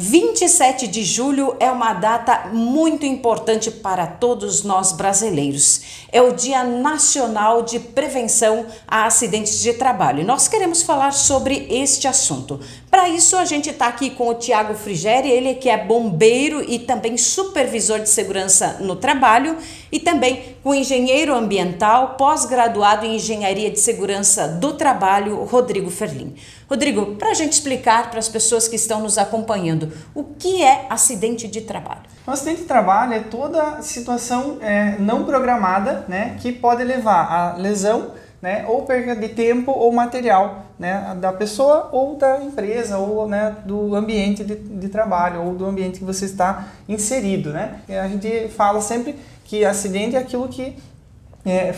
27 de julho é uma data muito importante para todos nós brasileiros. É o Dia Nacional de Prevenção a Acidentes de Trabalho. E nós queremos falar sobre este assunto. Para isso, a gente está aqui com o Tiago Frigeri, ele que é bombeiro e também supervisor de segurança no trabalho, e também com o engenheiro ambiental, pós-graduado em Engenharia de Segurança do Trabalho, Rodrigo Ferlin. Rodrigo, para a gente explicar para as pessoas que estão nos acompanhando, o que é acidente de trabalho? O acidente de trabalho é toda situação não programada, né, que pode levar a lesão, né, ou perda de tempo ou material, né, da pessoa ou da empresa ou, né, do ambiente de trabalho ou do ambiente que você está inserido, né? E a gente fala sempre que acidente é aquilo que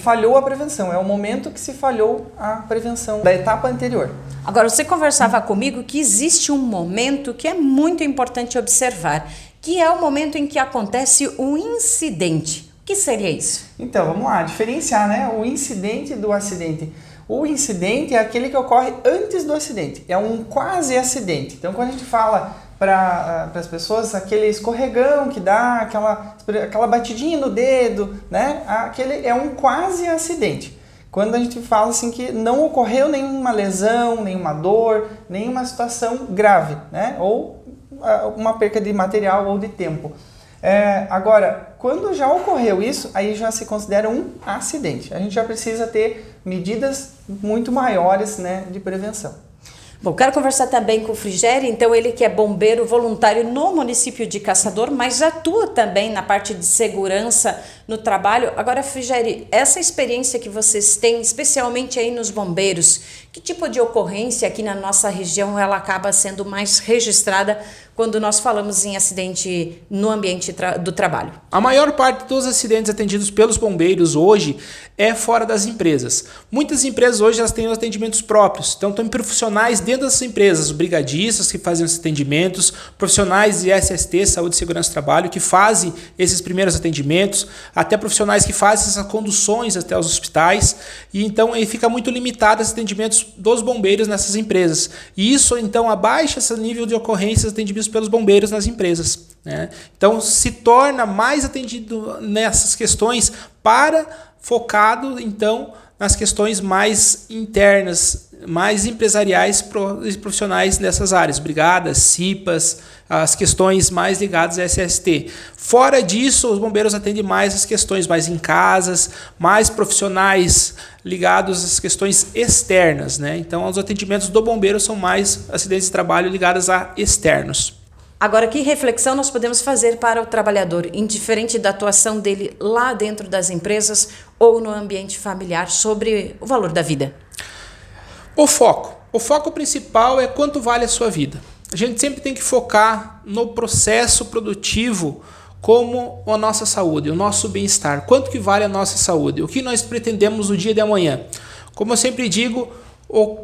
falhou a prevenção, é o momento que se falhou a prevenção da etapa anterior. Agora, você conversava comigo que existe um momento que é muito importante observar, que é o momento em que acontece o incidente. O que seria isso? Então, vamos lá, diferenciar, né, o incidente do acidente. O incidente é aquele que ocorre antes do acidente, é um quase acidente. Então, quando a gente fala para as pessoas, aquele escorregão que dá, aquela batidinha no dedo, né, aquele é um quase acidente. Quando a gente fala assim que não ocorreu nenhuma lesão, nenhuma dor, nenhuma situação grave, né, ou uma perca de material ou de tempo. Agora, quando já ocorreu isso, aí já se considera um acidente. A gente já precisa ter medidas muito maiores, né, de prevenção. Bom, quero conversar também com o Frigeri, então ele que é bombeiro voluntário no município de Caçador, mas atua também na parte de segurança no trabalho. Agora, Frigeri, essa experiência que vocês têm, especialmente aí nos bombeiros, que tipo de ocorrência aqui na nossa região ela acaba sendo mais registrada quando nós falamos em acidente no ambiente do trabalho? A maior parte dos acidentes atendidos pelos bombeiros hoje é fora das empresas. Muitas empresas hoje elas têm os atendimentos próprios, então tem profissionais dentro das empresas, os brigadistas que fazem os atendimentos, profissionais de SST, Saúde, Segurança e Trabalho, que fazem esses primeiros atendimentos, até profissionais que fazem essas conduções até os hospitais, e então aí fica muito limitado os atendimentos dos bombeiros nessas empresas. E isso então abaixa esse nível de ocorrências atendidos pelos bombeiros nas empresas, né? Então se torna mais atendido nessas questões focado então nas questões mais internas, mais empresariais e profissionais nessas áreas, brigadas, CIPAs, as questões mais ligadas a SST. Fora disso, os bombeiros atendem mais as questões mais em casas, mais profissionais ligados às questões externas, né? Então, os atendimentos do bombeiro são mais acidentes de trabalho ligados a externos. Agora, que reflexão nós podemos fazer para o trabalhador, indiferente da atuação dele lá dentro das empresas ou no ambiente familiar, sobre o valor da vida? O foco principal é quanto vale a sua vida. A gente sempre tem que focar no processo produtivo como a nossa saúde, o nosso bem-estar. Quanto que vale a nossa saúde? O que nós pretendemos no dia de amanhã? Como eu sempre digo,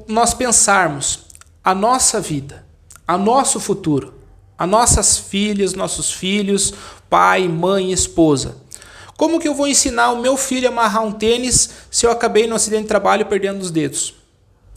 nós pensarmos a nossa vida, a nosso futuro, as nossas filhas, nossos filhos, pai, mãe, esposa. Como que eu vou ensinar o meu filho a amarrar um tênis se eu acabei no acidente de trabalho perdendo os dedos?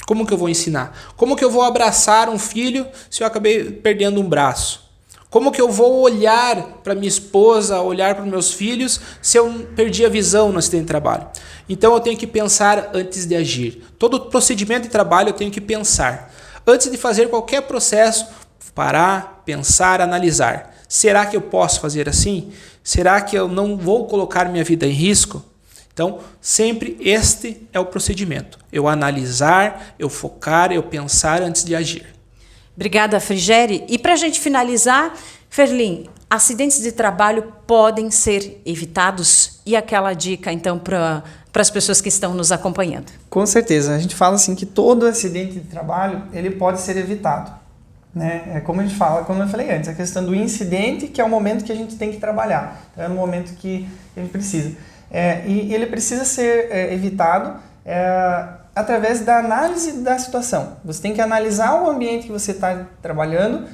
Como que eu vou ensinar? Como que eu vou abraçar um filho se eu acabei perdendo um braço? Como que eu vou olhar para minha esposa, olhar para meus filhos se eu perdi a visão no acidente de trabalho? Então eu tenho que pensar antes de agir. Todo procedimento de trabalho eu tenho que pensar. Antes de fazer qualquer processo, parar, pensar, analisar. Será que eu posso fazer assim? Será que eu não vou colocar minha vida em risco? Então, sempre este é o procedimento. Eu analisar, eu focar, eu pensar antes de agir. Obrigada, Frigeri. E para a gente finalizar, Ferlin, acidentes de trabalho podem ser evitados? E aquela dica, então, para as pessoas que estão nos acompanhando? Com certeza. A gente fala assim que todo acidente de trabalho ele pode ser evitado, né? É como a gente fala, como eu falei antes, a questão do incidente, que é o momento que a gente tem que trabalhar. Então, é o momento que a gente precisa. E ele precisa ser evitado através da análise da situação. Você tem que analisar o ambiente que você está trabalhando,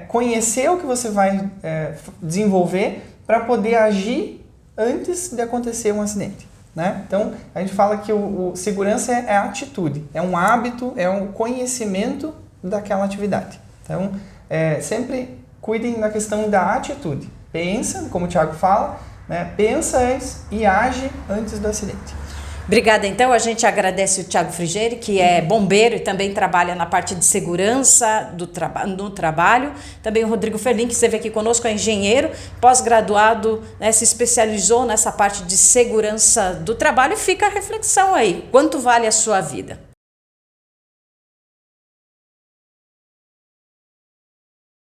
conhecer o que você vai desenvolver para poder agir antes de acontecer um acidente, né? Então, a gente fala que o segurança é a atitude, é um hábito, é um conhecimento daquela atividade. Então, sempre cuidem da questão da atitude. Pensa, como o Thiago fala, né? Pensa antes e age antes do acidente. Obrigada, então. A gente agradece o Thiago Frigeri, que é bombeiro e também trabalha na parte de segurança no trabalho. Também o Rodrigo Ferlin, que esteve aqui conosco, é engenheiro, pós-graduado, né, se especializou nessa parte de segurança do trabalho. E fica a reflexão aí, quanto vale a sua vida?